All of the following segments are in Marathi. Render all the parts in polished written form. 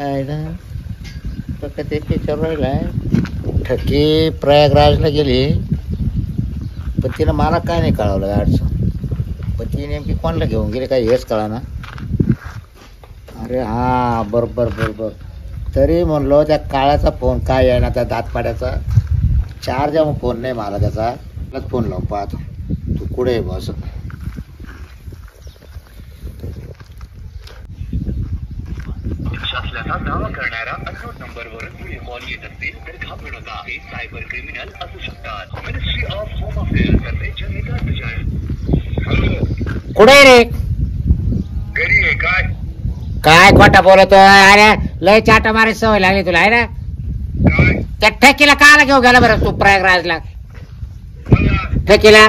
आहे ना फक्त ते पिक्चर राहिलाय ठकी प्रयागराजला गेली पण तिनं मला काय नाही कळवलं अडचण पण ती नेमकी कोणाला घेऊन गेली काय हेच कळा ना अरे हां बरोबर तरी म्हणलो त्या काळाचा फोन काय आहे ना त्या दातपाड्याचा चार्ज फोन नाही मला त्याचा फोन लावून पाहतो तू कुठे आहे बस शासनाचा दावा करणारा अननोन नंबरवरून पुढे कॉल येत असतील तर घाबरू नका हे सायबर क्रिमिनल असू शकतात. मिनिस्ट्री ऑफ होम अफेअर्स तर्फे जनहितार्थ जाहीर. कुठे रे घरी आहे काय काय खोटा बोलतो अरे लय चाटा मारे सवय लागली तुला आहे ना काय त्या ठेकीला काला घेऊन गेला बरं तू प्रयागराजला मला ठेकीला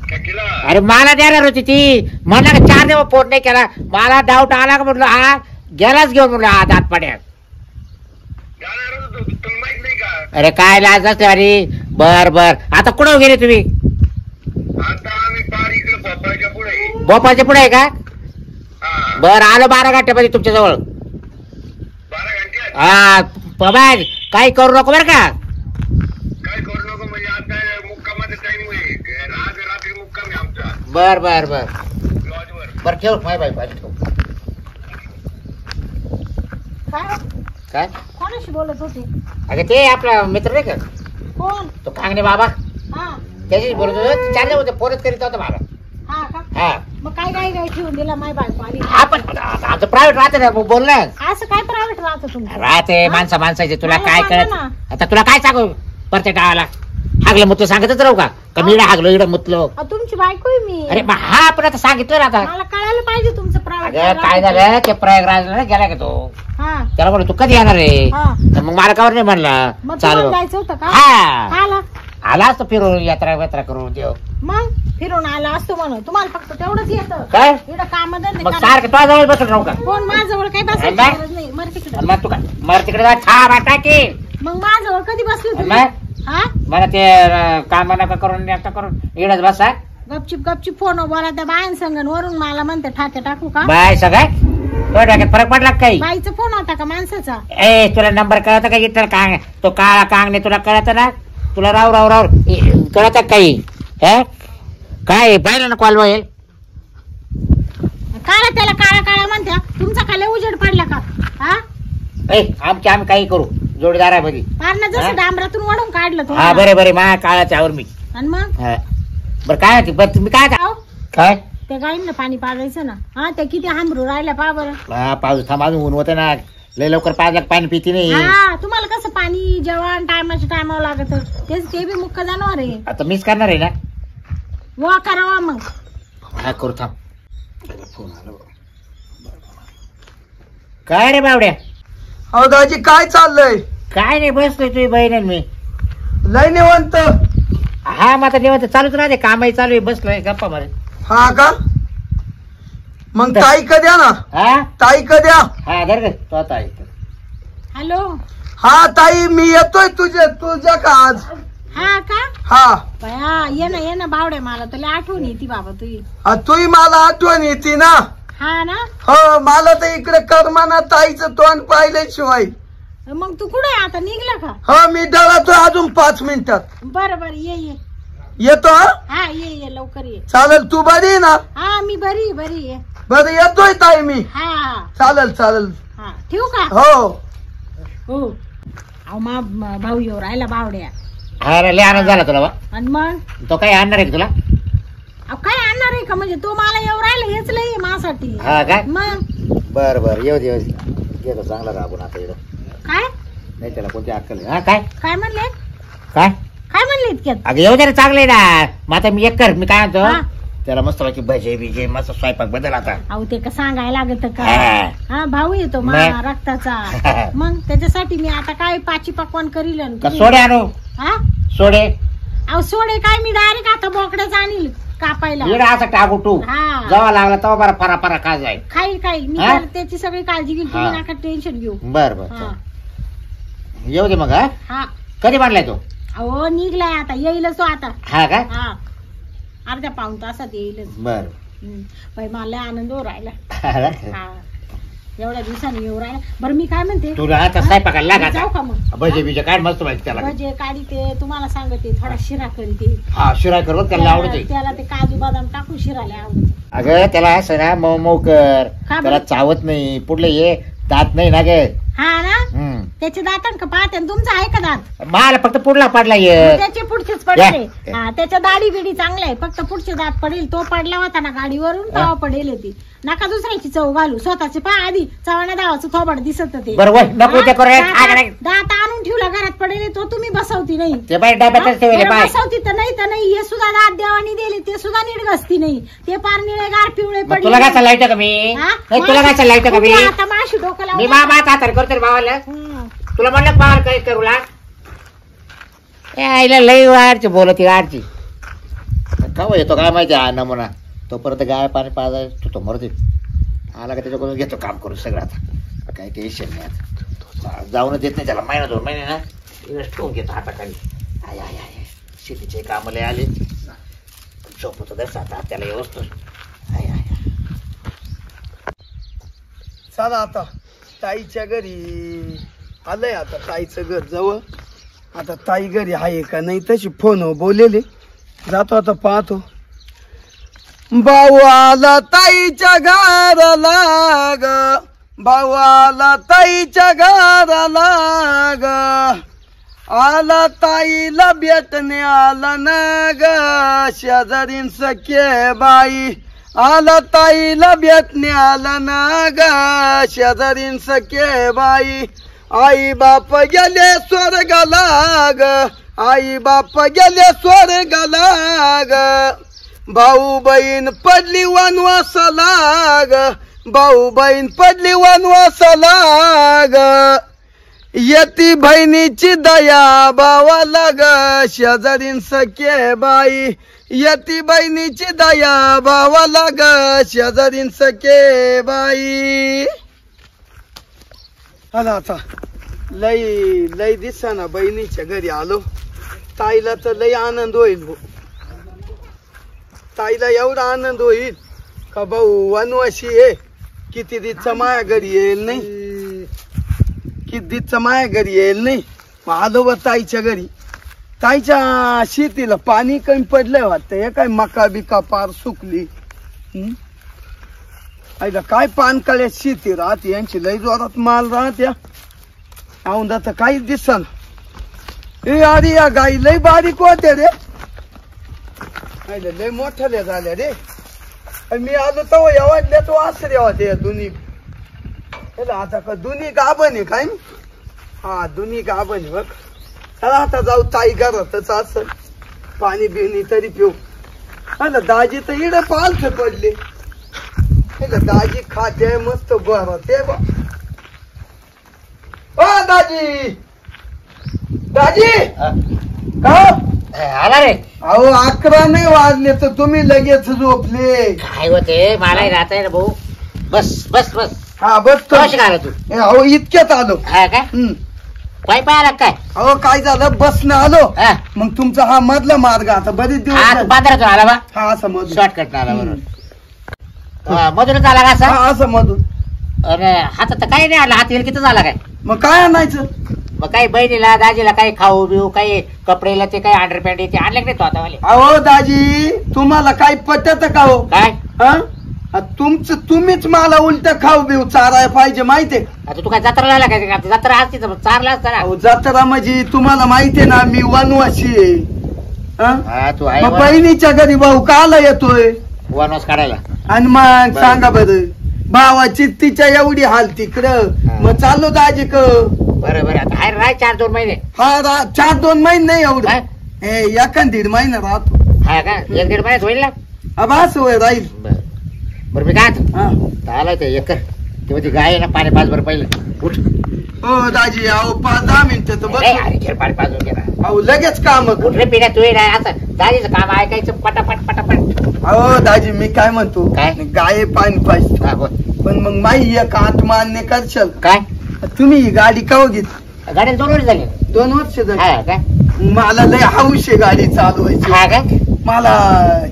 काय केला अरे मला देणार होती ती मला 4 दिवस फोन नाही केला मला डाऊट आला का म्हटलं हा गेलाच घेऊन म्हटलं हा दातपाड्यात जाणार होतो तुला माहित नाही का अरे काय लाज असते अरे बर आता कुठं गेले तुम्ही आता आम्ही पार इकडे भोपाळच्या पुढे भोपाळच्या पुढे आहे का हा बर आलो 12 घंट्यामध्ये तुमच्या जवळ 12 घंटे हा बाबा काही करू नको बरं का काय करू नको म्हणजे आता मुक्कामाचा टाइम होईल आज रात्री मुक्काम आहे आमचा बर लॉजवर बर ठेव माय बाई पाहिजे ठेव काय काय कोणाशी बोलत होते अगं ते आपला मित्र नाही का कोण तो कांगणे बाबा हा त्याच्याशी बोलत होतो 4 दिवस फोनच करीत होता मला हा का हा मग काय ठेवून दिला माय बायको आली आपण आमचं प्रायव्हेट राहते ना बोल ना असं काय प्रायव्हेट राहतं तुमचं राहते माणसाचे तुला मला काय सांगा कळत ना. आता तुला काय सांगू प्रत्येक गावाला हागलं मुतलं सांगतच राहू का मी हागलो इकडं मुतलो तुमची बायको आहे मी अरे हा आपण आता सांगितलं ना आता मला कळायला पाहिजे तुमचं अगं प्रायव्हेट काय झालं ते प्रयागराजला गेला का तो हा त्याला म्हणलं तू कधी येणार आहे हा तर मग मला कावर नाही म्हणला मग चालू तुम्हाला जायचं होतं का हा खायला आला असतो फिरून यात्रा करू देव मग फिरून आला असतो म्हणून तुम्हाला फक्त तेवढंच येतं काय इकडं काम मग सारखं तुझ्या जवळ बसून राहू का कोण माझ्याजवळ काही आणि बसायची मग? गरज नाही मर तिकडे आणि मग तू काय मग तिकडे जा छा बाटा की मग माझ्याजवळ कधी बसली आणि तुम्ही मग हा मला ते काम नका करून नका करून इकडेच बसा गपचिप फोन बोला त्या बायां संगण वरून मला म्हणते ठाके टाकू का बाय सगळ्यात तो टाक्यात फरक पडला का काही बाईचा फोन होता का माणसाचा ए तुला नंबर कळत का इतर कांग तो काळा कांगणे तुला कळत ना तुला राव कळत काही हे काय पाहिलं ना कॉल होईल काळा त्याला काळा म्हणत्या तुमचा काय लय उजेड पडला का हा ए आम्ही काही करू जोडीदार आहे मध्ये पारणं हा? जसं डांबरातून वडून काढलं हा तुम्हाला. बरे मा काळाच्या आवर मी आणि मग हा. बरं काय होती बरं तुम्ही काय अहो, काय त्या गाईंना पाणी पाजायचं ना हा त्या किती हांबरू राहिल्या पा बरं हा पाऊस थांब अजून ऊन होतं ना लय लवकर 5 लाख पाणी पिती नाही हा तुम्हाला कसं पाणी जेवण टायमाच्या टायमावर लागत ते बी मुख्य जनावर आहे आता मीच करणार आहे ना वा करावा मग हा करू थांब फोन आला काय रे बावड्या अहो दाजी काय चाललंय काय नाही बसलोय तुझी बहीण आणि मी लय निवंत हा मग आता निवांत चालूच राहते कामही चालू आहे बसलोय गप्पा मारे हा का मग ताई कद्या ना हा ताई कद्या हा धर ग तो आता ऐक हॅलो हा ताई मी येतोय तुझ्या का आज हा का हा बया ये ना बावड्या मला तर लय आठवण येते बाबा तुझी तुही मला आठवण येते ना हा ना हो मला तर इकडे करमाना ताईचं तोंड पाहिल्याशिवाय मग तू कुठे आता निघला का हो मी दळातो अजून 5 मिनिटात बरं ये येतो हा हा ये लवकर ये चालेल तू बरी आहे ना हा मी बरी ये बरं येतोय ताई मी हा चालेल हा ठेवू का हो हो अहो भाऊ येऊ राहिला बावड्या अरे लय आनंद झाला तुला बा आणि मग तो काय आणणार आहे का तुला अहो काय आणणार आहे का म्हणजे तो मला येऊ राहिला हेच लय माझ्यासाठी हा काय मग बर येऊ दे येतो चांगला राबून आता इकडं काय नाही त्याला कोणती अक्कल आहे. हा काय काय म्हणले काय काय म्हणले इतक्यात अगं येऊ दे रे चांगले ना मग आता मी एक कर मी काय म्हणतो हा. त्याला मस्त बाकी भजे बिजे मस्त स्वयंपाक बदल आता अहो ते का सांगायला लागत का हा. हा भाऊ येतो मग? रक्ताचा मग त्याच्यासाठी मी आता काय पाची पकवान करील आणि का तुम्ही- सोडे आणू हा सोडे अहो सोडे काय मी डायरेक्ट आता बोकड्याच आणील कापायला इकडे असं टाकू तू हा. जेव्हा लागला तेव्हा बरा फरा खा जाईल खाईल मी हा? त्याची सगळी काळजी घेईल हा. तुम्ही नका टेन्शन घेऊ बर हा येऊ दे मग हा हा कधी बांधलाय तो अहो निघलाय आता येईलच तो आता हा काय हा अर्ध्या पाऊण तासात येईलच बर बाई मला लय आनंद हो राहिला हा एवढ्या दिवसांनी येऊ राहिला. बरं मी काय म्हणते, तुला आता स्वयंपाकाला लाग जाऊ का आता. मग? भजे बिजे काढ मस्त माहिती त्याला. भजे काढते, तुम्हाला सांगते थोडा शिरा करते. हा शिरा करत त्याला आवडते. त्याला ते काजू बदाम टाकून शिराला आवडते. अगं त्याला असं ना मऊ मऊ कर, का बरं? त्याला चावत नाही. पुढले ये दात नाही ना गे. हा ना, त्याचे दातां का पाहते तुमचा आहे का दात? मला फक्त पुढला पडला ये. त्याचे पुढचेच पडले. या. हा त्याच्या दाढी बिडी चांगल्या आहे, फक्त पुढचे दात पडेल. तो पडला होता ना गाडीवरून, तेव्हा पडेल ती. नका दुसऱ्याची चव घालू, स्वतःचे पहा आधी. चव्हाणा दावाचं थोबड दिसत ते. बरोबर नको ते करू. दात आणून ठेवला घरात पडेल, तो तुम्ही बसवती नाही. ते बाई डब्यातच ठेवले पाय. बसवती तर नाही हे सुद्धा दात देवानी दिले, ते सुद्धा नीट घसती नाही. ते पार निळे गार पिवळे मग तुला काय लावतं का मी? तुला काय लावतं का मी? आता माशी डोकं मी लावून मामा हाताने करतो रे भावाला. तुला म्हणलं पाहाल काही करूला आईला लई वाढची बोलती वाढची. का येतो काय माहिती हा नमुना. तोपर्यंत गाय पाणी पाजायला तो मरते. आला का त्याच्याकडून घेतो काम करू सगळं. आता काही टेन्शन नाही. आता जाऊन देत नाही त्याला. महिना 2 महिने ना इन्व्हेस्ट ठेवून घेतो हाताखाली. आय आय आय शेतीचे कामले आले. झोपतो दर आता त्याला व्यवस्थित. आय आय चला आता ताईच्या घरी आलंय. आता ताईचं घर जवळ. आता ताई घरी आहे का नाही तशी फोन बोललेले. जातो आता पाहतो. भाऊ आला ताईच्या घराला ग, भाऊ आला ताईच्या घराला ग, आला ताईला भेटणे आला ना ग, शेजारीन सखे बाई. आला ताईला भेटणे आला ना ग, शेजारीन सखे बाई. आई बाप गेले स्वर्गाला ग, आई बाप गेले स्वर्गाला ग, भाऊ बहीण पडली वनवासाला ग, भाऊ बहीण पडली वनवासाला ग. यती बहिणीची दया भावाला ग, शेजारीन सखे बाई. यती बहिणीची दया भावाला ग, शेजारीन सखे बाई. आला आता लई लई दिसाना बहिणीच्या घरी आलो. ताईला तर लई आनंद होईल. ताईला एवढा आनंद होईल का भाऊ वनवाशी आहे. किती दिवसा माया घरी येईल नाही, किती दिवसा माया घरी येईल नाही. मग आलो बा ताईच्या घरी. ताईच्या शेतीला पाणी कमी पडलंय वाटतं. हे काय मका बिका पार सुकली. ऐका काय पानकळ्यात शेती राहते यांची. लई जोरात माल राहत्या. औंदा तर काहीच दिसन. ए अरे या गाई लई बारीक होत्या रे. लय मोठ्या झाल्या रे. मी आलो तेव्हा एवढल्या तो आसरे होते या दोन्ही. आता का दोन्ही गाभण आहे काय? हा दोन्ही गाभण आहे बघ. चला आता जाऊ ताई घरातच असं. पाणी बिणी तरी पिऊ. दाजी तर इड पालथ पडले. दाजी खाते मस्त बरं ते बा. दाजी दाजी का आला रे. अहो 11 नाही वाजले तर तुम्ही लगेच झोपले. काय होते मलाही राहत आहे ना भाऊ. बस बस बस. हा बस आला तू. अहो इतक्यात आलो. हा काय पाय पाय आला काय? अहो काय झालं बसनं आलो. मग तुमचा हा मधला मार्ग आता बरेच दिवस बाजारातून आला बा. हा असं मधून शॉर्टकट आला बरोबर. मधूनच आला का असा? हा असं मधून. अरे हातात तर काही नाही आला. हात येईल किती झाला काय? मग काय आणायचं? मग काही बहिणीला दाजीला काही खाऊ बिऊ काही कपडेला ते काही अंडरपॅन्ट ते आणले नाही तो आता वाले. अहो दाजी तुम्हाला काही पटत का हो? काय तुमचं तुम्हीच मला उलट खाऊ बिऊ चाराय पाहिजे माहितीये. आता तू काय जत्रा आला काय? जत्रा असती तर चारला असता. जत्रा म्हणजे तुम्हाला माहितीये ना मी वनवासी आहे. तू आहे मग बहिणीच्या घरी भाऊ काला येतोय वनवास काढायला. आणि मग सांगा बरं भावाची तिच्या एवढी हाल तिकडं. मग चाललो दाजी क. बरं बरं आता आहे राय 4-2 महिने. हा 4-2 महिने नाही एवढं. हे 1-1.5 महिना राहतो. हा का 1-1.5 महिन्यात होईल ना. अब असं होय राहील. बरं मी काय आलाय ते एकर तेव्हा ती गाय आहे ना पाणी पाच बरं पहिले उठ. हो दाजी अहो 5-10 मिनिटं तर बघ. अरे खेळ पाणी पाजून घे ना. अहो लगेच काम उठ रे पिण्या तू नाही असं दाजीचं काम ऐकायचं पटापट पटापट. अहो दाजी मी काय म्हणतो काय? गाय पाणी पाहिजे पण मग माई एक आत मान्य करशाल काय? तुम्ही ही गाडी काव घेत? गाड्या 2 वर्ष झाली. 2 वर्ष झाली. हा काय? मला लय हौस आहे गाडी चालवायची. हा काय? मला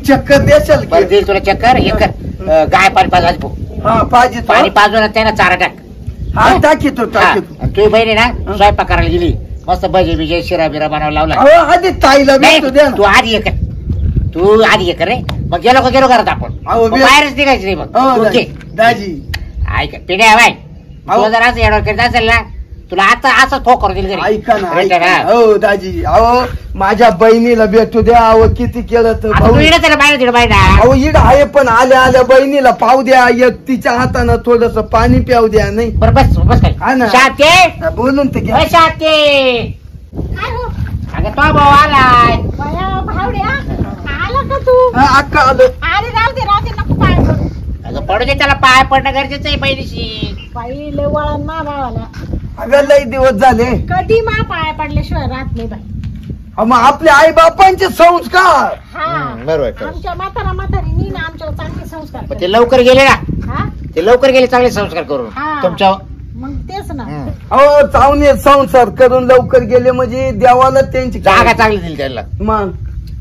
चक्कर देशाल बरं देईल तुला चक्कर. एकर गाय पाणी पाजायचं हा पाहिजे तो. पाणी पाजून त्याला चारा टाक. हा टाकीतो हा. टाकीतो. आणि तुझी बहिणी ना स्वयंपाक करायला गेली मस्त भजे बिजे शिरा बिरा बनवायला लावला. अहो आधी ताईला नाही, भेटू द्या तू ना. आधी ये कर. तू आधी ये कर रे. मग गेलो का गेलो करत आपण अहो, मग बाहेरच निघायचं नाही मग हो, ओके. दाजी ऐक पिढ्या बाय अहो. तू जर असं येणार करीत असेल ना तुला आता असं ठोक करून दिल ऐका ना ऐका ना. हो दाजी अहो माझ्या बहिणीला भेटू द्या. अहो किती केलं तर तू भाऊ. येणं त्याला बाहेर दिलं बाहेर अहो इड आहे पण आल्या आल्या बहिणीला पाव द्या. एक तिच्या हातानं थोडस पाणी प्याव द्या. नाही बरं बस बस हा ना. काय शाते बोलून तर घ्या. शाते काय हो अगं तो भाऊ आलाय. बया भावड्या आला का तू हा, अक्का आलो. अरे राहू दे नको पाय पडू. अगं पडू दे त्याला पाय पडणं गरजेचं आहे बहिणीशी. बाई लय वळण मा भावाला अगं लई दिवस झाले. कधी मा पाय पडल्याशिवाय राहत नाही बाई. अहो, मग आपले आई बापांचे संस्कार. हा बरोबर आमच्या म्हातारीनी ना आमच्यावर चांगले संस्कार मग ते केले. लवकर गेले ना हा ते लवकर गेले चांगले संस्कार करून हा. तुमच्या मग तेच ना अहो चावणे संसार करून लवकर गेले म्हणजे देवाला त्यांची जागा चांगली दिली त्याला. मग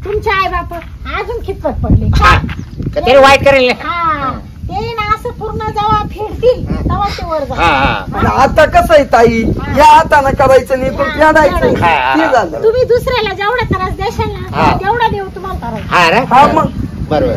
तुमचे आई बाप अजून खितपत पडले. हा. का तरी वाईट करेल हा ते ना असं पूर्ण जेव्हा फेडतील तेव्हा ते वर हा जातात. हा आता कसं आहे ताई या हाताने करायचं नाही पण फेडायचं. हा. ते झालं. तुम्ही दुसऱ्याला जेवढा त्रास देशाल हा. ना तेवढा देव तुम्हाला करायचा. हा रे हा मग बरोबर.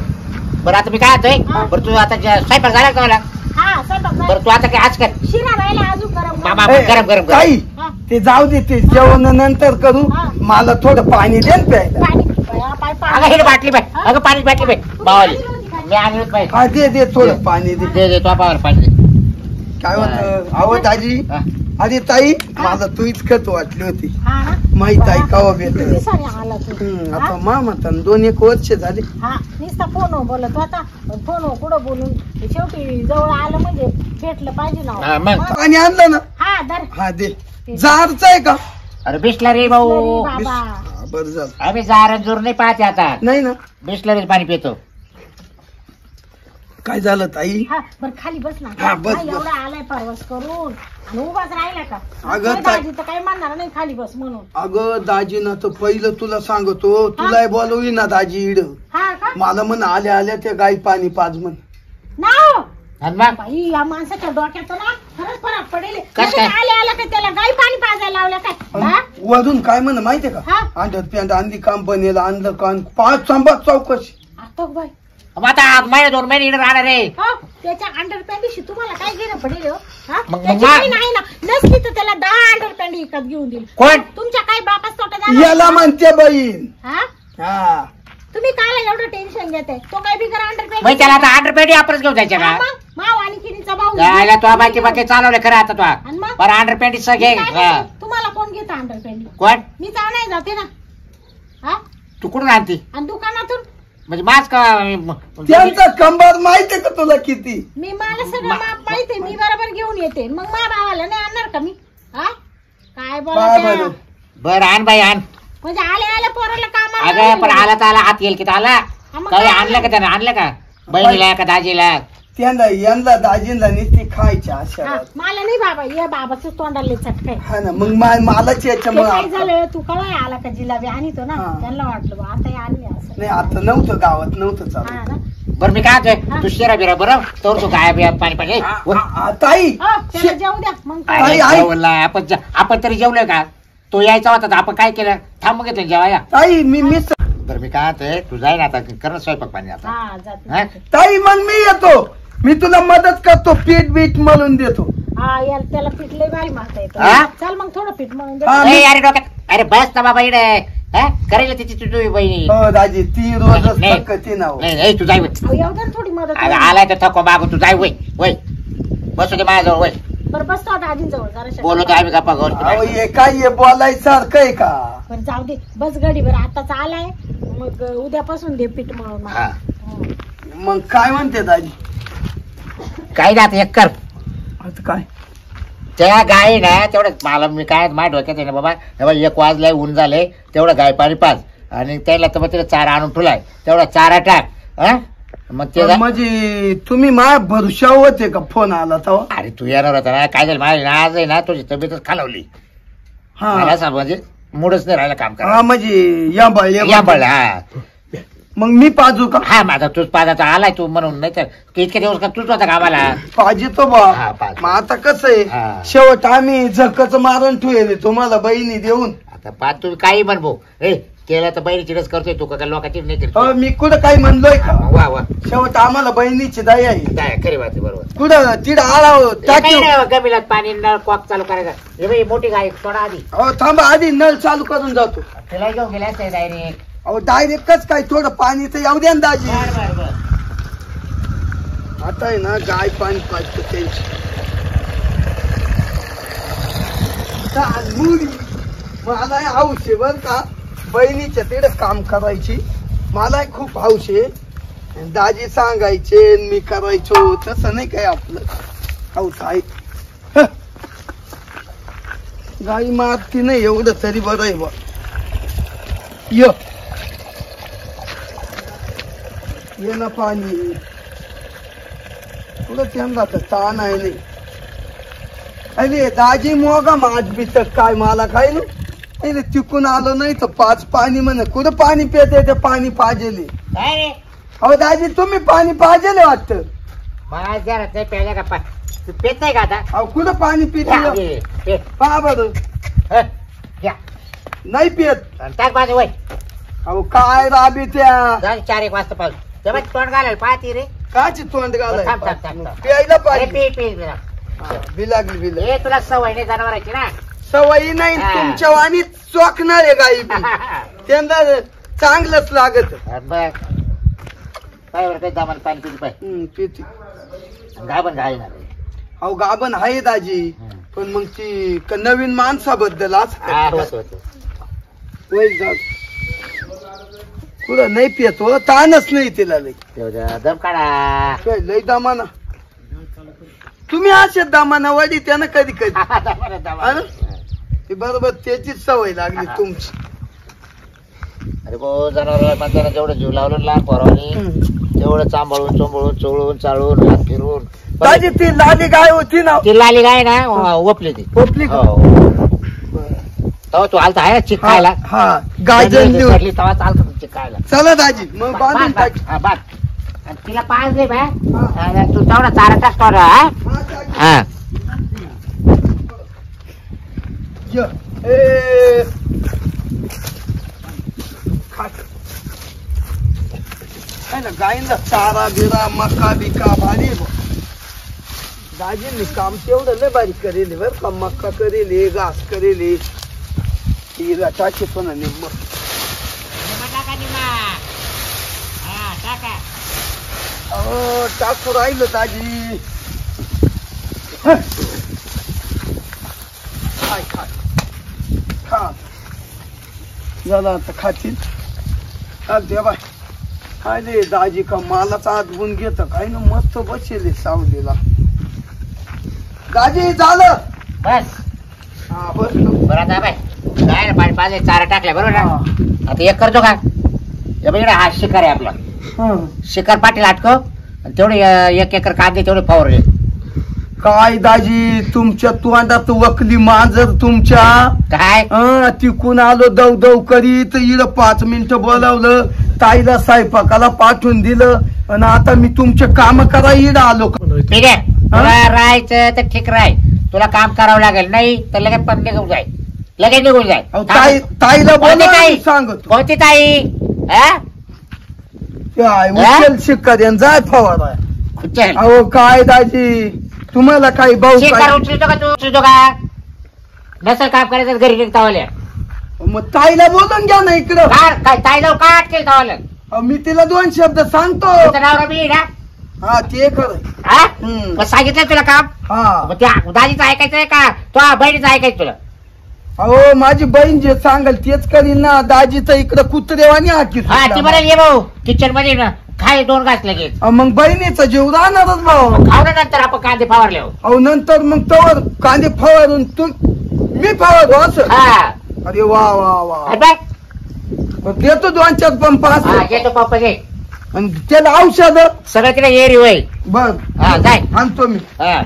बरं आता मी काय होतोय हा. बरं तू आता स्वयंपाक झाला का मला हा स्वयंपाक झाला. बरं तू आता काय आज कर शिरा राहिला अजून गरम मामा ए, गरम गरम कर. ताई हा. ते जाऊ दे ते जेवण नंतर करू. हा. मला थोडं पाणी दे ना प्यायला. पाणी बया, पाय अगं हे बाटली बाई हा? अगं पाणी बाटली बाई तुम्ही बावली आणली होती का? मी आणली पाहिजे हा दे दे थोडं पाणी दे. दे दे तो पावर पाणी दे. काय होत अहो दाजी हा. अरे ताई मला तू इतकंच वाटली होती. हा ना? माहित आहे कवा किती भेट. दिवसांनी आला तू. आता हा? मामा तर 2-1 वर्ष झाले. हा नुसता फोनवर बोलत होता फोनवर कुठं बोलून शेवटी जवळ आलं म्हणजे भेटलं पाहिजे हा, ना. मग. मग. पाणी आणलं ना. हा दर हा दे. जारचं आहे का. अरे बिस्लरी भाऊ बाबा हा, बरं झालं. आम्ही जार जोर नाही पाहते आता नाही ना. बिस्लरीच पाणी पितो. काय झालं ताई. हा बर खाली बस ना. हा, बस, हा, बस. एवढा आलाय परवास करून आणि उभाच राहिला का. अगं, ते दाजी तर काही म्हणणार नाही खाली बस म्हणून. अगं दाजी ना तर पहिलं तुला सांगतो तुला बोलवी ना दाजी इड. हा का मला म्हण आल्या आल्या त्या गाई पाणी पाज म्हण. नाव आणि मग बाई या माणसाच्या डोक्यात ना खरंच फरक पडेल. कसं काय? आले आलं का त्याला गाई पाणी पाजायला लावलं काय. हा? वरून काय म्हण माहितीये का. हा? अंडर पॅन्ट आणली कंपनीला आणलं का 5 संभात चौकशी. आता बाई मग आता महिने 2 महिने इकडे राहणार रे. हो त्याच्या अंडरपॅन्टशी तुम्हाला काय घेणं पडेल हो? हा? मग- त्याची मग- काही नाही ना नसली तर त्याला 10 अंडरपॅन्ट विकत घेऊन देईल. कोण? तुमच्या काही बापास तोटा झाला याला म्हणते बहीण. हा हा तुम्ही काय एवढं टेन्शन घेताय. तो काय बिगर मग अंडरपॅन्ट त्याला आता अंडर पेटी आपणच घेऊन जायच्या का माव आणि किनीचा भाऊ जायला तो बाकी बाकी चालवले खरं आता तो आणि मग? बरं अंडर पेटी घे काय हा. करते? तुम्हाला कोण घेतं अंडरपॅन्ट. कोण मी नाही जाते ना. हा तू कुठून आणती आणि दुकानातून म्हणजे मास्क त्यांचा कंबर माहितीये का तुला किती. मी मला सगळं माप माहितीये. मी बरोबर घेऊन येते. मग मा भावाला नाही आणणार का मी. हा काय बरं. बोला बरं आण बाई आण. म्हणजे आले पोराला अगं पण कामाला आला तर आला हात येईल की तर आला मग काही काय आणलं का त्यानं आणलं का बहिणीला का दाजीला. त्यांना यांना दाजींना नुसती खायच्या आशा हा, मला नाही बाबा या बाबाचं तोंडाले चटकाय. हा ना मग मलाच ते याच्यामुळे काय झालं तू कळाय आला का जिलाबी आणतो ना हा. त्यांना वाटलं बा आता हे आली असं. नाही आता नव्हतं गावात नव्हतं चालू. हा ना. बरं मी काय म्हणतोय तू शिरा बिरा बरं तर तू काय बिया पाणी पाणी ताई हो, त्याला जाऊ द्या मग काय. आई, आई. आपण तरी जेवलोय का. तो यायचा होता तर आपण काय केलं थांबून घेतो जेवाया. ताई मी मिस बरं मी काय म्हणतोय तू जाय ना आता कर ना स्वयंपाक पाणी आता. हा जाते हा? जाते. ताई मग मी येतो. मी तुला मदत करतो. पीठ बीठ मळून देतो. हा याला त्याला पीठ लय भारी मारता येतं. हा? चल मग थोडं पीठ म्हणून दे. हा. ए, अरे डोक्यात अरे बस ना बाबा इकडे करेल तिची तुझी बहिणी. हो दाजी ती रोजच नाही. थकती ना हो. नाही नाही तू जाय वय. अहो, येऊ दे ना थोडी मदत अगं करून. आलाय तर थको मागू तू जाय वय वय बसू दे माझ्याजवळ वय बरं बसतो आता आजींजवळ जरा बोलतो आम्ही गप्पा अहो गौर हे काय हे बोलायसारखं आहे का. बरं जाऊ दे बस गडी बरं आताच आलाय मग उद्यापासून दे पीठ मळून मला. हा. हं. मग काय म्हणते दाजी. काय जात एक कर आता काय त्या गाय ना तेवढं मला मी काय माझ्या डोक्यात आहे ना बाबा हे बघ, 1 वाजलाय ऊन झाले तेवढं गाय पाणी पाच आणि त्याला तर मग तिला चारा आणून ठेवलाय तेवढा चारा टाक. हा मग ते जा- म्हणजे तुम्ही माझ्या भरशावर होते का फोन आला तेव्हा. अरे तू येणार होता ना काय झालं माझी ना आज आहे ना तुझी तब्येतच खालावली मला हा असं म्हणजे मूडच नाही राहिलं काम करा हा म्हणजे या बळ या बळ हा मग मी पाजू का? हा माझा तूच पाजाचा आलाय तू म्हणून, नाही तर इतके दिवस का तूच होता कामाला. पाजितो बा. हा, पाज. मग आता कसं आहे, हा. शेवट आम्ही झकच मारून ठेवले तुम्हाला बहिणी देऊन. आता पाच तू काही म्हण भाऊ, ए केलं तर बहिणी चिडच करतोय तू, का लोकांची नाही करतो. अहो, मी कुठं काही म्हणलोय का? वा वा, शेवट आम्हाला बहिणीची दया आहे. काय खरी बात आहे, बरोबर. कुठं तिड आळा टाकी. गमिलात पाणी नळ कॉक चालू करायचा. हे बाई मोठी गाय सोडा आधी. अहो थांबा, आधी नळ चालू करून जातो. तिला घेऊन गेलास डायरेक्ट. अहो डायरेक्टच काय, थोडं पाणी तर येऊ द्या ना दाजी. आता आहे ना गाय पाणी पाजतो त्यांची. मला हौस आहे बर का बहिणीच्या तिकडे काम करायची. मला खूप हौस आहे. दाजी सांगायचे मी करायचो, तसं नाही काय आपलं हौस आहे. गाई मारती नाही एवढं तरी बरं आहे बा. ये ना पाणी पुढं त्यांना तर ताण आहे नाही. अरे दाजी मोगा माठ बित काय मला काय ना तिकून आलो नाही तर पाच पाणी म्हणे. कुठं पाणी पिते ते पाणी पाजेले. काय रे अहो दाजी तुम्ही पाणी पाजेले वाटत. मला जरा ते प्यायला का तू पेत नाही का आता. अहो कुठं पाणी पिते पहा बरं. घ्या नाही पियत. टाक माझं वय. अहो काय राबी त्या 4-1 वाजता पाहू तेव्हा तोंड घालायला पाहती रे. काची तोंड घालाय थांब थांब थांब थांब. प्यायला अरे पाणी पी पी जरा. बिलागली बिल. हे तुला सवय नाही जनावरांची ना. सवयी नाही हा. तुमच्या वाणी चोखणार आहे गाई बी. त्यांना चांगलंच लागत. बघ काय बरं काही दामाला पाणी पिती पाय. पिती. गाभण घाल ना. अहो गाभण आहे दाजी, पण मग ती नवीन माणसाबद्दल असं वैल जात कुठं नाही पियत हो. ताणच नाही तिला लई. दम काढा. काय लई दामाना. तुम्ही असे दामाना वडी त्यानं कधी कधी. हा ना? ती बरोबर त्याचीच सवय लागली तुमची. अरे भाऊ जनावराला माणसाला जेवढं जीव लावलं लहान पोरावानी तेवढं सांभाळून चोंबळून चोळून चाळून हात फिरून. दाजी ती लाली गाय होती ना, ती लाली गाय ना ओपली ती. पोपली का? तेव्हा तू आलता आहे ना चिक खायला. हा गाय जनली होती. तेव्हा चालतो चिक खायला. चला दाजी मग बांधून टाक. आणि तिला पाच दे बा. तू तेवढा चारा टाकतो ना. हा गायींना चारा बिरा मका बिका भारी. दाजींनी काम तेवढं लय बारीक करेल बर का. मक्का करेल, घास करेल, तिला टाके पण निम्म. अहो टाकू राहिलो दाजी. काय खा खा झालं आता खातील. दे बाय काय रे दाजी का मालाच आत गुण घेत काय ना मस्त बसेल सावलीला. दाजी झालं बस. हा बस. बरं आता बाय काय ना पाणी पाजले चारा टाकल्या बरोबर ना. आता एक करतो का इकडे हा शिकार आहे आपला. शिकार पाटील आटको तेवढे 1 एकर कांदे तेवढे फवारले. काय दाजी तुमच्या तोंडात वकली मांजर तुमच्या. काय तिकून आलो दव दव करीत इड 5 मिनिटं बोलावलं. ताईला स्वयंपाकाला पाठवून दिलं आणि आता मी तुमचे काम करा इड आलो. ठीक आहे तुला राहायचं तर ठीक राह. तुला काम करावं लागेल नाही तर लगेच पण निघून जाय. लगेच निघून जाय. ताईला बोला ताई सांगतो. कोणती ताई. उचल शिक्का द्या जाय फवारा. उचल. अहो काय दाजी तुम्हाला काही भाऊ शिकार उचलतो का तू उचलतो का. नसेल काम करायचं घरी निघतावल्या. मग ताईला बोलून घ्या ना इकडं. काय ताई जाऊ का अटकेल तावलं. मी तिला 2 शब्द सांगतो. नाव मी ना. हा ते खरं. सांगितलं तुला काम. हा त्या दाजीचं ऐकायचंय का तो बहिणीचं ऐकायचं तुला. अहो माझी बहीण जे सांगेल तेच करीन ना. दाजीचं इकडं कुत्रेवानी हाकी. हा ती बरं ये भाऊ किचन मध्ये ना खाय 2 घास लगेच. मग बहिणीचा जीव राहणारच भाऊ. खाऊ नंतर आपण कांदे फवारले. अहो नंतर मग तवर कांदे फवारून तू मी फवारू असं. हा अरे वा वा वा. अरे मग देतो 2-4 पंप असं. घेतो पप्पा घे. आणि त्याला औषध सगळं तिला एरी होय. बर हा जाय. आणतो मी. हा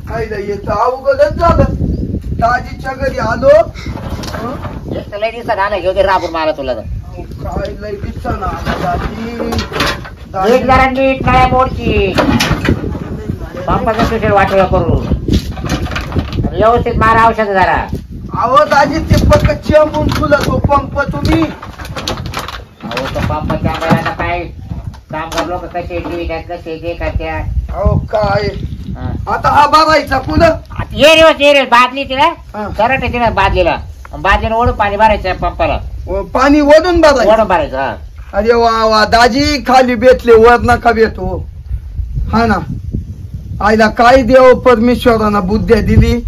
खायला येतं अवघडच झालं. दाजीच्या घरी आलो. लय दिवसात आलं घेऊ दे राबून मला तुला तर. काय लय दिसना दाजी नीट जरा नीट नळ्या मोडची पंपाचा सुशेड वाटोळा करू आणि व्यवस्थित मारा औषध जरा. अहो दाजी ते पक्क चेंबून फुलं तो पंप तुम्ही. अहो तो पंपाच्या अंगाला काय कामगार लोक कसे कसे जे करत्या. अहो काय हा. आता हा भरायचा पुढं. ये रे बादली तिला हा. सरट तिला बादलीला बादलीनं ओढून पाणी भरायचं पंपाला पाणी वरून भरायचं. ओढून भरायचं. हा. अरे वा वा दाजी खाली बेतले वर नका बेतो. हा ना आईला काय देव परमेश्वरानं बुद्ध्या दिली.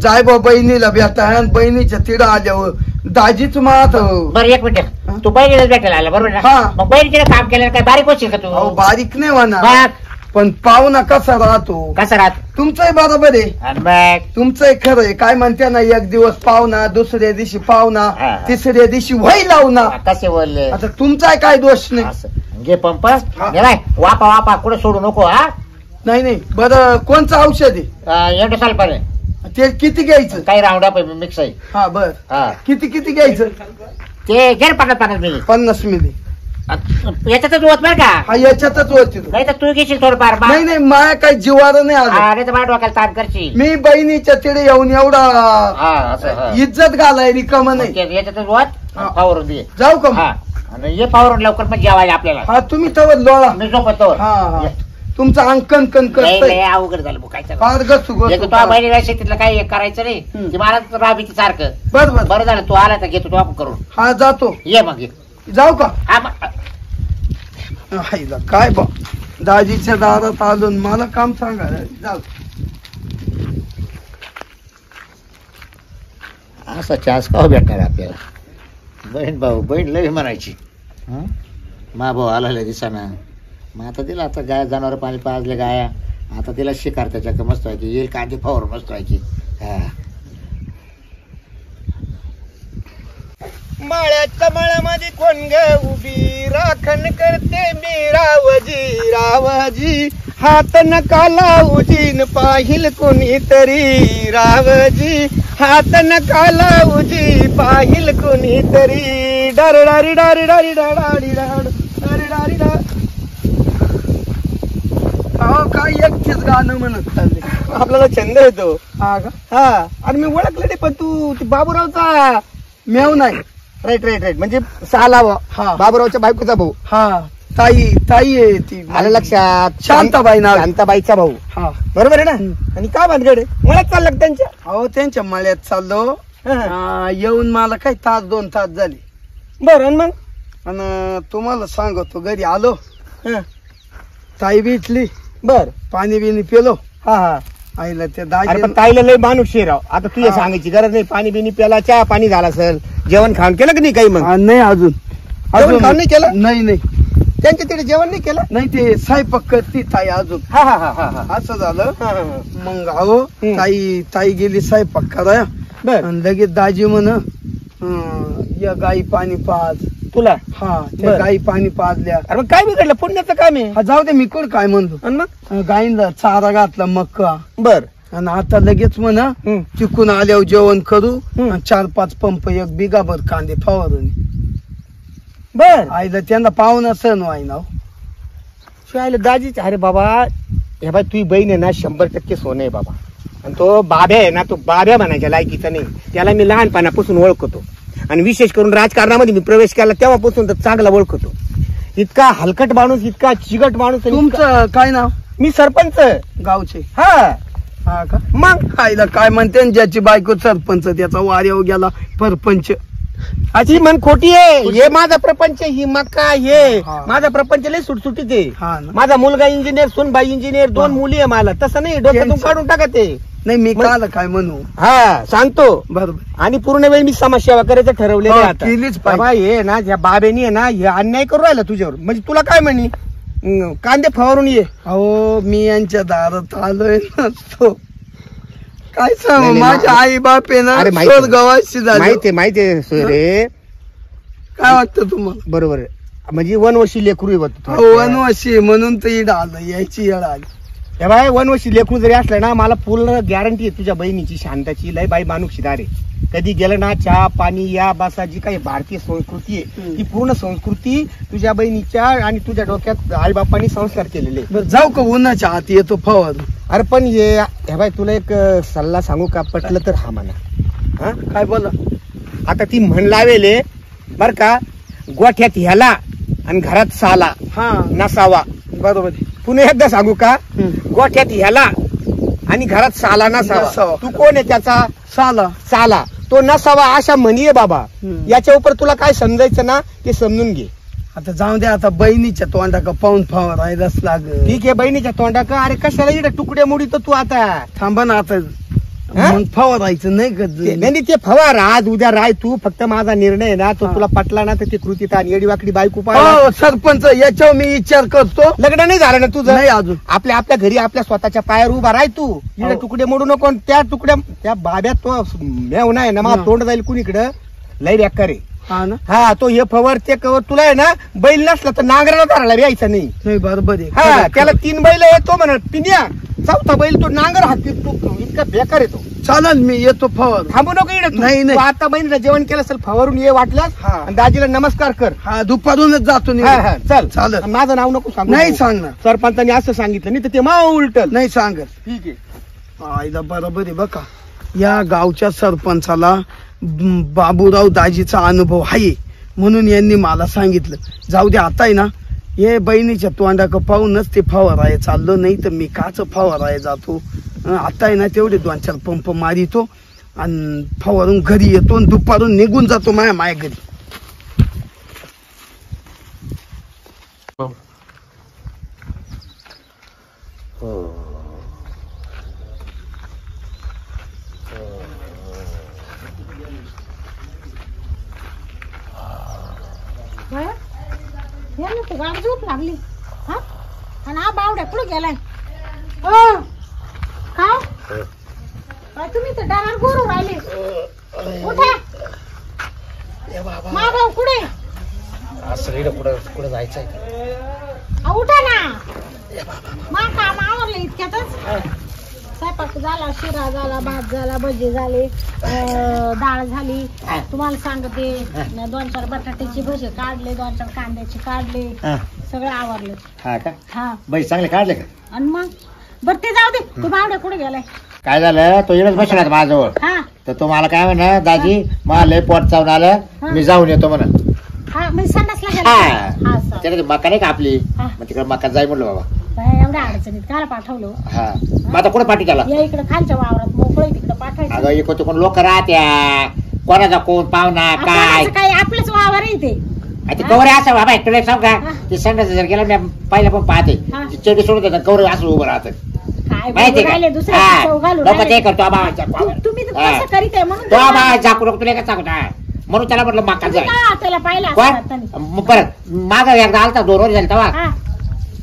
जाय बा बहिणीला भेटाय आणि बहिणीच्या तिडं आल्यावर दाजीच मात. बरं एक मिनिट तू बहिणीला भेटायला आला बरोबर हा. ना. मग बहिणीला काम केलं काय बारीक होशील का अहो तू. बारीक नाही म्हणा बघ पण पाहुणा कसा राहतो. कसं राहत तुमचंही बरोबर आहे. आणि मग तुमचंही खरं आहे. काय म्हणते ना एक दिवस पाहुणा दुसऱ्या दिवशी पाहुणा हा. तिसऱ्या दिवशी वही लावना. कसे बोलले आता तुमचाही काय दोष नाही. असं घे पंप नाही वापा कुठे सोडू नको. हा नाही नाही बरं कोणचं औषध आहे एवढं साल ते किती घ्यायचं. काही राऊंड अप मिक्स आहे. हा बर हा किती घ्यायचं. ते घे 50 मिली 50 मिली. याच्यातच होत बरं का. हा याच्यातच होती. नाही तर तू घेशील थोडंफार नाही नाही माया काही जीवार नाही आलं. अरे तर माझ्या डोक्याला ताण करशील. मी बहिणीच्या तिथे येऊन एवढा हा असं हा. इज्जत घालाय रिकाम नाही. मग ते याच्यातच होत हा. पावरून दे. जाऊ का हा आणि ये पावरून लवकर मग जेवायला आपल्याला. हा तुम्ही तवर लोळा. मी झोपतो. हा हा तुमचं अंकन कन करतंय अवघड झालं बुक काय फार गसू तो बहिणीला शेतीतलं काही करायचं नाही. ती मला राबीची सारखं. बर बर बरं झालं तू आला तर घेतो तू आपण करून. हा जातो. ये मग ये. जाऊ का. हा मग हायला काय बा दाजीच्या दारात आलो न मला काम सांगा. जाऊ असा चान्स का भेटणार आपल्याला. बहीण लई म्हणायची. मा भाऊ आला दिसाना. मग आता तिला आता गाय जनावर पाणी पाजले गाया. आता तिला शिकार त्याच्या मस्त व्हायची. येईल कांदे फावर मस्त व्हायची. हा माळ्याच्या मळ्यामध्ये कोण ग उभी राखण करते मी रावजी रावजी हात नका लावूजीन पाहिल कोणीतरी रावजी हात नका लावूजी पाहिल कोणीतरी डार डारी डारी डारी डारी डारी डारी डारी. अहो काय एकटीच गाणं म्हणत चालले. आपल्याला छंद येतो. हा का. हा आणि मी ओळखलं नाही पण तू बाबूरावचा मेव नाही. राईट राईट राईट म्हणजे साला हा बाबूरावच्या बायकोचा भाऊ. हा ताई आहे ती. आलं लक्षात. शांताबाई नाव. शांताबाईचा भाऊ. हा बरोबर आहे ना. आणि का भानगड मळ्यात चाललं त्यांच्या. अहो त्यांच्या मळ्यात चाललो. येऊन मला काही तास 2 तास झाले. बरं मग आणि तुम्हाला सांगतो घरी आलो. ताई भेटली. बर पाणी बिनी पेलो. हा हा आईला त्या अरे पण दाजी ताईला लय माणूस शेराव. आता तुझ्या हा. सांगायची गरज नाही. पाणी बिनी प्याला चहा पाणी झाला असेल. जेवण खाऊन केलं की नाही काही. मग नाही अजून जेवण खाऊन नाही केलं. नाही त्यांच्या तिथे जेवण नाही केलं. नाही ते स्वयंपाक करते ताई अजून. हा हा हा हा असं झालं. हा मग अहो हम्म. ताई गेली स्वयंपाक कराया. बर आणि लगेच दाजी म्हण या गाई पाणी पाज. तुला हा त्या बर. गाई पाणी पाजल्या. अरे मग काय बिघडलं पुण्याचं काम आहे. हा जाऊ दे मी कोण काय म्हणतो. आणि मग गाईंना चारा घातला मक्का. बर आणि आता लगेच म्हणा हम्म. चिकून आल्यावर जेवण करू. हम्म. आणि 4-5 पंप 1 बिगाभर कांदे फवारून. बर आईला त्यांना पाहुणा सण व्हायना. शिवायला दाजीच. अरे बाबा हे बाय तुझी बहीण आहे ना 100% सोनं आहे बाबा. आणि तो बाब्या आहे ना तो बाब्या म्हणायच्या लायकीचा नाही. त्याला मी लहानपणापासून ओळखतो. आणि विशेष करून राजकारणामध्ये मी प्रवेश केला तेव्हापासून तर चांगला ओळखतो. इतका हलकट माणूस इतका चिकट माणूस. तुमचं काय नाव. मी सरपंच. गावचे. हा हा का. मग आईला काय म्हणते ज्याची बायको सरपंच त्याचा वाऱ्यावर गेला परपंच. अशी म्हण खोटी आहे. हे माझा प्रपंच ही मक्का हे हा. माझा प्रपंच लय सुटसुटीत आहे. हा ना. माझा मुलगा इंजिनियर सुनबाई इंजिनियर 2 मुली आहे मला. तसं नाही डोक्यातून त्यांचं. काढून टाका ते. नाही मी मग- काल काय म्हणू. हा सांगतो. बरोबर आणि पूर्ण वेळ मी समाजसेवा करायचं ठरवलेलं आहे हो, आता. केलीच पाहिजे. बाबा हे ना या बाबेनी आहे ना हे अन्याय करू राहिला तुझ्यावर. म्हणजे तुला काय म्हणी कांदे फवारून ये. अहो मी यांच्या दारात आलोय ना तो काय नाही, सांगू नाही, माझ्या आई बाप आहे ना अरे माहिती- स्वर्गवासी झाले. माहितीये रे. काय वाटतं तुम्हाला. बरोबर आहे. म्हणजे वनवर्षी लेकरू होत. अहो वनवासी आहे म्हणून तर इड आलं यायची येळ आली. हे बाय वनवर्षी लेकरू जरी असलं ना मला पूर्ण गॅरंटी आहे तुझ्या बहिणीची शांताची लय बाई मानुक्षीदार आहे. कधी गेलं ना चहा पाणी या बसा जी काही भारतीय संस्कृती आहे ती पूर्ण संस्कृती तुझ्या बहिणीच्या आणि तुझ्या डोक्यात आईबापांनी संस्कार केलेले. बरं जाऊ का उन्हाच्या आत येतो फवार. अरे पण हे बाई तुला एक सल्ला सांगू का, पटलं तर हा म्हणा. काय बोला. आता ती म्हण लावेले बर का, गोठ्यात ह्याला आणि घरात साला हा नसावा. बरोबर. पुन्हा एकदा सांगू का, गोठ्यात ह्याला आणि घरात साला नसावा. तू कोण आहे त्याचा? साला. साला तो नसावा अशा म्हणी आहे बाबा. याच्या उपर तुला काय समजायचं ना ते समजून घे. आता जाऊ दे, आता बहिणीच्या तोंडा का पाहून फवार राहिलाच लाग. ठीक आहे बहिणीच्या तोंडा का. अरे कशाला इकडे तुकडे मोडी तर तू आता थांबा ना आता. मग फवारायचं नाही का. नाही ते फवार आज उद्या राय तू. फक्त माझा निर्णय आहे ना तो तुला पटला ना तर ते कृतीत आणि येडी वाकडी बायको पाहिजे. सरपंच याच्यावर मी विचार करतो. लग्न नाही झालं ना तुझं? नाही अजून. आपल्या घरी आपल्या स्वतःच्या पायावर उभा राह तू. इकडे तुकडे मोडू नको. त्या तुकड्या त्या बाब्यात तो मेव नाही ना मला तोंड जाईल कुणीकडं लय बेकार आहे. हा ना. हा तो हे फवर ते कवर तुला आहे ना बैल नसला तर नांगराला धरायला यायचं नाही. नाही बरोबर आहे. हा त्याला 3 बैल येतो म्हणा पिन्या, 4था बैल तो नांगर हाती तू इतका बेकार येतो. चालेल मी येतो फवार. थांबू नको इकडे. नाही, नाही. तू आता बहिणीला जेवण केलं असेल फवारून ये वाटल्यास हा. आणि दाजीला नमस्कार कर. हा दुपारूनच जातो. हा, हा, चल चालेल. आणि माझं नाव नको सांगू. नाही सांगणार. सरपंचांनी असं सांगितलं नाही तर ते मा उलटल. नाही सांगत. ठीक आहे. आईला बरोबर आहे बघा. या गावच्या सरपंचाला बाबूराव दाजीचा अनुभव आहे म्हणून यांनी मला सांगितलं. जाऊ दे आता आहे ना, हे बहिणीच्या तोंडाक पाहूनच ते फवाराय चाललो. नाही तर मी काच फवाराय जातो. आता आहे ना तेवढे 2-4 पंप मारितो आणि फवारून घरी येतो आणि दुपारून निघून जातो माया घरी. गाडी झोप लागली. हा आणि हा बावड्या पुढे गेलाय. काय तुम्ही तर डाणार गोरू राहिले. उठा. मा भाऊ कुठे? कुठं जायचंय? उठा ना. मा काम आवरलं इतक्यातच. स्वयंपाक झाला, शिरा झाला, भात झाला, भजी झाले, डाळ झाली. तुम्हाला सांगते 2-4 बटाट्याची भजी काढले, 2-4 कांद्याची काढले, सगळं आवरलं. हा का? हा बाई चांगले काढले का? आणि मग बरं ते जाऊ दे. तू बावड्या कुठे गेलाय? काय झालं तो इकडेच बसला माझ्याजवळ. हा तर तो मला काय म्हणा, दाजी मला लय पोट चावून आलं, मी जाऊन येतो म्हणा. हा मी संडासला हा गेला. त्याला मका नाही का आपली, हा. मग तिकडे मका जाय म्हणलो बाबा. एवढ्या अडचणीत काला पाठवलं? हा मग आता कुठे पाठी त्याला? या इकडे खालच्या वावरात मोकळे तिकडे पाठवायचं. अगं इकडे तिकडून लोक राहत्या, कोणाचा कोण पाहुणा काय काय आपलंच वावर आहे ते. आता कवरे असं बाबा तुला सांग का, ते संडास जर गेला मी पहिला पण पाहते हा. चेडी सोडत होता कवरे असं उभं राहत काय माहिती बोलू राहिले, का? दुसऱ्याची चव घालून लोक ते राहिले. करतो बाबा तुम्ही तर कसं करीत आहे म्हणून तो बाबा झाकू नको तुला का सांगू ना, म्हणून त्याला म्हटलं मका तुम्ही जाय. काय त्याला पाहिलं असं हाताने? मग परत माग एकदा आलता 2 वर्ष झाले तेव्हा हा,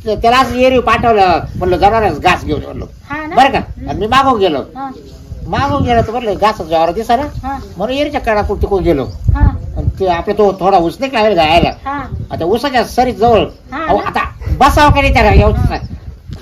त्याला असं एरिव पाठवलं, म्हणलं जनावरच घास घेऊन म्हणलो हा ना? बरं का. आणि मी मागून गेलो हा, तर म्हणलं घासाचा जवार दिसा ना, हा, म्हणून एरीच्या कडा तिकडून गेलो. हा, आणि ते आपला तो थोडा ऊस नाही लागेल गायला, हा. आता ऊसाच्या सरीत जवळ हा अहो, ना? आता बसावं का नाही त्याला व्यवस्थित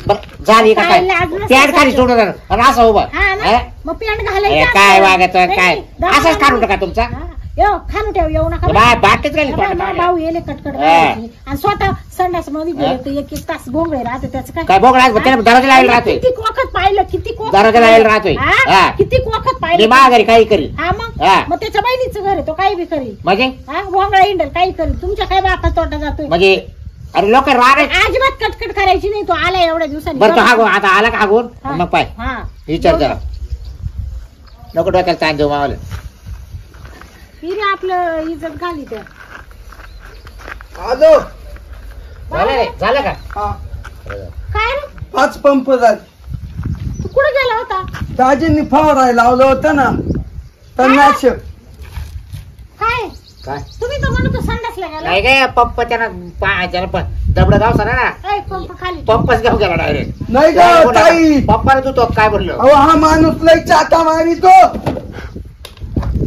बरं झाली का काय काय लाज नसेल पॅन्ट खाली त्याच्यात. सोडून आणि असं उभं हा ना? हे? मग पॅन्ट हे घालायचं काय असतं. वागत नाही, काय नाही, असंच काढून टाका तुमचा हा. यो खाणू ठेव, येऊ नका. बाय बाटलीच राहिली बाबा, तोंडात मा माझ्या. भाऊ येले कटकट हा. करायची. आणि स्वतः संडास मध्ये गेले तर 1-1 तास गोंगळे राहते. त्याचं काय? काय बोगळा त्याला दरवाजा लावायला राहतोय, किती वखत पाहिलं, किती वखत दरवाजा लावायला राहतोय. हा? हा. किती वखत मी पाहिलं. माघारी काही करील हा मग हा. मग त्याच्या बहिणीचं घर आहे, तो काही बी करील. म्हणजे हा भोंगळा इंडल काही करील. तुमच्या काय बापा तोटा जातोय. म्हणजे अरे लोक राहणार अजिबात कटकट करायची नाही. तो आला एवढ्या दिवसांनी. बरं तो हागून आता आला का हागून हा. मग पाय हा. विचार जरा नको डोक्याला ताण देऊ मावाला. हिरे आपलं इज्जत घाली त्या. आलो. झालं का? हा काय रे 5 पंप झाले. तू कुठे गेला होता? दाजींनी फवारायला लावलं होतं ना तणनाशक. काय काय तुम्ही तर म्हणतो संडासला गेला. नाही काय पंप त्याला दबड गाव सरा ना ए, पंप खाली. पंपच गाव गेला डायरेक्ट. नाही ग ताई. पंपाने तू तो काय बोललो अहो हा माणूस लय चाटा मारितो.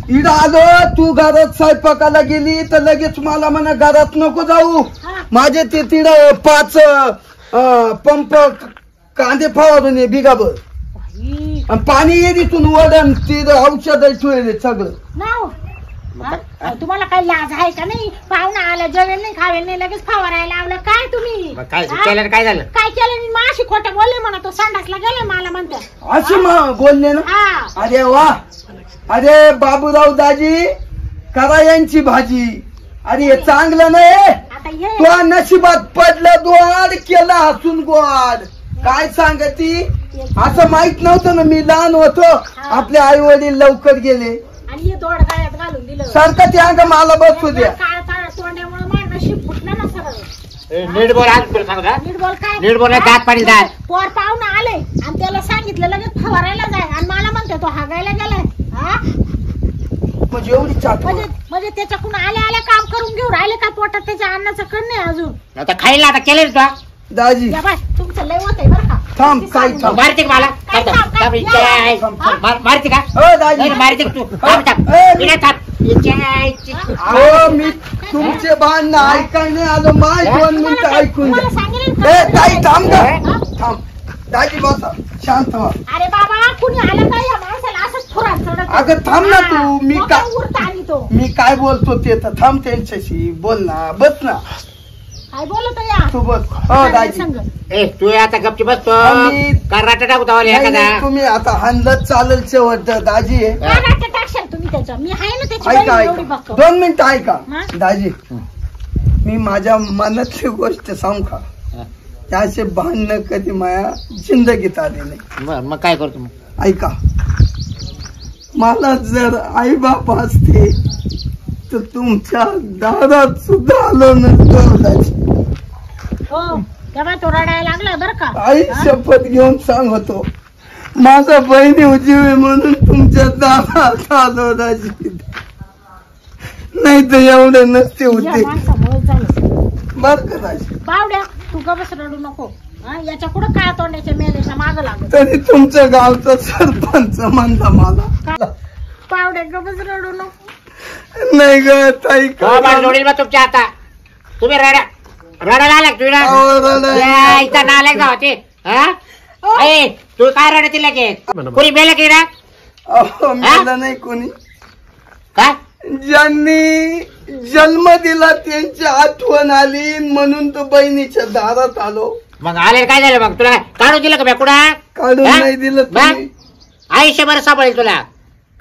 इड आलो तू घरात स्वयंपाकाला गेली तर लगेच मला म्हणा घरात नको जाऊ. हा. माझे ते तिड 5 पंप कांदे फवारून ये बिगाबर. बाई, ती आणि पाणी ये तिथून वडण ते औषध ठेवले सगळं. नाव तुम्हाला काही लाज आहे का नाही? पाहुणा आला जेवेल नाही खावेल नाही लगेच फवारायला लावलं काय तुम्ही? मग काय हा? केलं काय झालं? काय केलं? मी माशी खोटं बोलले म्हणा तो संडासला गेले मला म्हणतात. अशी बोलले ना. हा अरे वा, अरे बाबूराव दाजी करा यांची भाजी. अरे हे चांगलं नाही. आता ये तो नशिबात पडलं द्वाड केला हसून गोड. काय सांगती असं माहित नव्हतं ना. मी लहान होतो आपले आई वडील लवकर गेले. आणि हे दोड गायात घालून दिलं सारखं ते अंग मला बसू द्या. काळ काळ तोंड्यामुळे माझं नशीब फुटलं ना सगळं. नीट बोल आज तुला सांगू का? नीट बोल काय? नीट बोल, दात पाणी दात. पोर पाहुणा आले आणि त्याला सांगितलं लगेच फवारायला जाय आणि मला म्हणते तो हागायला गेलाय. हा म्हणजे एवढी चाट म्हणजे त्याच्याकडून आल्या आल्या काम करून घेऊ राहिले का? पोटात त्याच्या अन्नाचं कण नाही अजून. आता खायला आता केलं तुला दाजी. या बाय तुमचं लय होत आहे बरं का? थांब, काय थांब. मारते का मला? काय थांब, काय? थांब, इच्छा आहे. मारते का? हो दाजी. नाही, मारते का तू? थांब, थांब. ए, इकडे थांब. इच्छा आहे, इच्छा. अहो मी तुमचे भांडण ऐकाय नाही आलो. माय 2 मिनिटं ऐकून तुम्हाला द्या. सांगेल ए ताई थांब हा? ग. थांब दाजी बसा शांत व्हा. अरे बाबा कुणी आलं काय या माणसाला असंच थोडा चढत. अगं थांब ना तू. मी काय उरता आणि तो मी काय बोलतो ते तर थांब त्यांच्याशी बोल ना. बस ना काय बोलत या तू बस. हो दाजी. संग ए तू आता गपची बसतो. आम्ही- कराटा टाकू तावले नाही, एखादा. नाही, तुम्ही आता हानलत चालल शेवट दाजी आहे. काय नाटक टाकशाल तुम्ही त्याच्या? मी आहे ना त्याची ऐका बहीण एवढी ऐका बघतो. 2 मिनिटं ऐका हा? दाजी. मी माझ्या मनातली गोष्ट सांगू का? त्याचे भांडणं कधी माझ्या जिंदगीत आले नाही. मग काय करतो मग? ऐका, मला जर आई बाप असते तर तुमच्या दारात सुद्धा आलो नसतो दाजी. हो तेव्हा तो रडायला लागला बरं का? आई शपथ घेऊन सांगतो माझा बहिणी उजीवे म्हणून तुमच्या दारात आलो दाजी. नाही तर एवढे नसते या होते. माणसामुळे झालं. बर का दाजी. बावड्या तू गबस रडू नको. हा? याच्या कुठं काय तोंडाच्या मेल्याच्या मागं लागत. तरी तुमच्या गावचा सरपंच म्हणला मला. बावड्या गबस रडू नको. नाही ग ताई जोडील मग तुमच्या आता तुम्ही रडायला आला तुला इथं नालायक जाव ते. तू काय रडत लगेच? कोणी मेलं की ना? मला नाही कोणी. काय ज्यांनी जन्म दिला त्यांची आठवण आली म्हणून तो बहिणीच्या दारात आलो. मग आले काय झालं? मग तुला काढून दिलं का बॅ कुणा? काढून नाही दिलं तुम्ही. आयुष्यभर सांभाळेल तुला.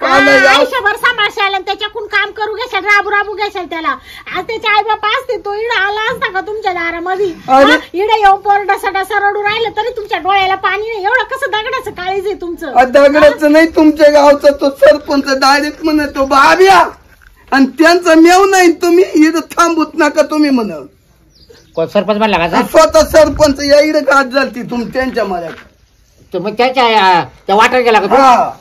आयुष्यभर सांभाळशाल आणि त्याच्याकडून काम करू घेशाल, राबू राबू घेशाल त्याला. आज त्याचे आई बाप असते तो इडा आला असता का तुमच्या दारामध्ये? इडा येऊन पोर डसा डसा रडू राहिलं तरी तुमच्या डोळ्याला पाणी नाही. एवढं कसं दगडाचं काळीज आहे तुमचं? दगडाचं नाही, तुमच्या गावचा तो सरपंच डायरेक्ट म्हणतो बाब्या आणि त्यांचा मेव नाही. तुम्ही इथं थांबूत नका तुम्ही म्हण. कोण सरपंच म्हणला का? स्वतः सरपंच या इकडे गाठ झालती त्यांच्या मळ्यात. मग त्या वाटर गेला का? हा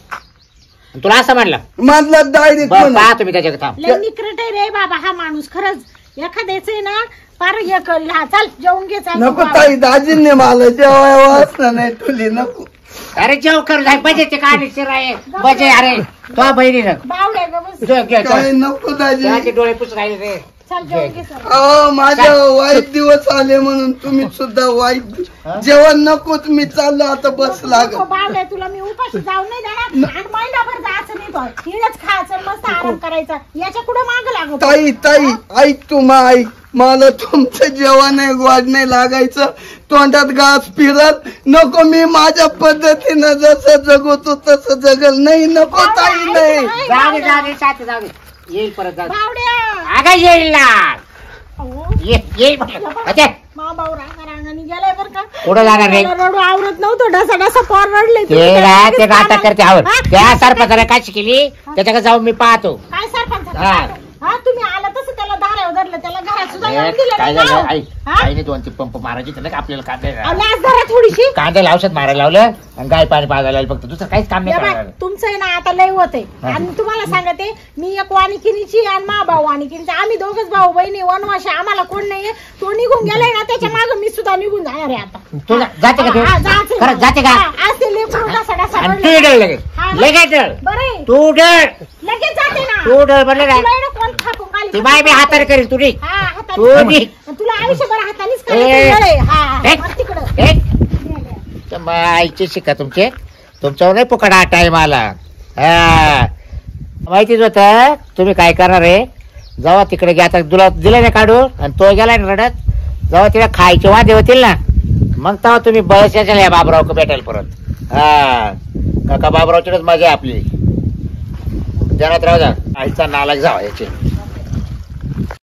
तुला असं म्हणलं? मधला डायरेक्ट पहा तुम्ही त्याच्याकडे थांब. लय निकरट आहे रे बाबा हा माणूस खरंच. एखाद्याच ना पार हे कर. हा चल जेवून घे. चाल नको ताई दाजींनी मला जेवाय वाचना नाही तुली नको. अरे जेव कर बजे ते काय आहे बजे. अरे तो बहिणीनं बावड्या गबस काय नको दाजी. डोळे पुस राहिले रे. चल जेवून घे. चल. अहो माझ्या वाईट दिवस आले म्हणून तुम्ही सुद्धा वाईट जेवण नको. तुम्ही चाललो आता बस लाग. बावड्या तुला मी उपाशी जाऊ नाही देणार. आणि महिनाभर जायचं नाही तो. हिरच खायचं मस्त आराम करायचा. याच्या कुठं माग लागत? ताई ताई ऐक तू ऐक. मला तुमचं जेवण नाही गोड नाही लागायचं. तोंडात घास फिरत नको. मी माझ्या पद्धतीनं जसं जगवतो तसं जगल. नाही नको ताई नाही. जाऊ दे येईल परत. बावड्या अगं येईल ना. अहो, येईल म्हटलं. मा भाऊ रांगाने गेलाय बरं का? कुठं जाणार रे? रडू आवरत नव्हतं. डसा डसा पोर रडले. ते नाटक करते आवर. त्या सरपंचाने काय शिकली त्याच्याकडे जाऊन मी पाहतो. काय सरपंच? हा. हा तुम्ही आला तसं त्याला दारावर धरलं. त्याला घरात सुद्धा येऊन दिलं काय नाही. झालं? हा? आईने 2-3 पंप मारायचे त्याला आपल्याला अहो, लाज धरा थोडीशी. कांद्याला औषध मारायला लावलं आणि गाय पाणी पाजायला लावलं. फक्त दुसरं काहीच काम नाही या बाय, करायला. तुमचं आहे ना आता लय होत आहे. हा. आणि तुम्हाला सांगते मी एक वाणिकिनीची आणि मा भाऊ वाणिकिनीची. आम्ही दोघच भाऊ बहिणी वनवाशी. आम्हाला कोण नाहीये. तो निघून गेलाय ना त्याच्या मागे मी सुद्धा निघून जाणार आहे आता. तू जाते का? हा, तू जाते. खरंच जाते का? हा, आज ते लेकरू डसा डसा आणि रडलं. तू डळ लगेच हा. लगेच डळ. बरं आहे. तू डळ. लगेच जाते ना. तू डळ म्हणले तुला ना. आहे ना कोण थापून घालीत. ती बाय मी हाताने करेल तुझी. हा, हाताने. तू निघ. आणि तुला आयुष्यभर हातानेच ए. करायचं. हा ए. मग तिकडं. आईचे शिका तुमचे. तुमच्यावर नाही फुकट हा टाइम आला. हा माहितीच होतं तुम्ही काय करणार आहे. जेव्हा तिकडे घ्या आता तुला दिलं नाही काढून आणि तो गेला ना रडत, जेव्हा तिला खायचे वादे होतील ना मग तेव्हा तुम्ही बस याच्या या बाबराव भेटायला परत. हा काका बाबरावचीच मजा आहे आपली. ध्यानात राहू द्या. आईचा नालायक जावा याची.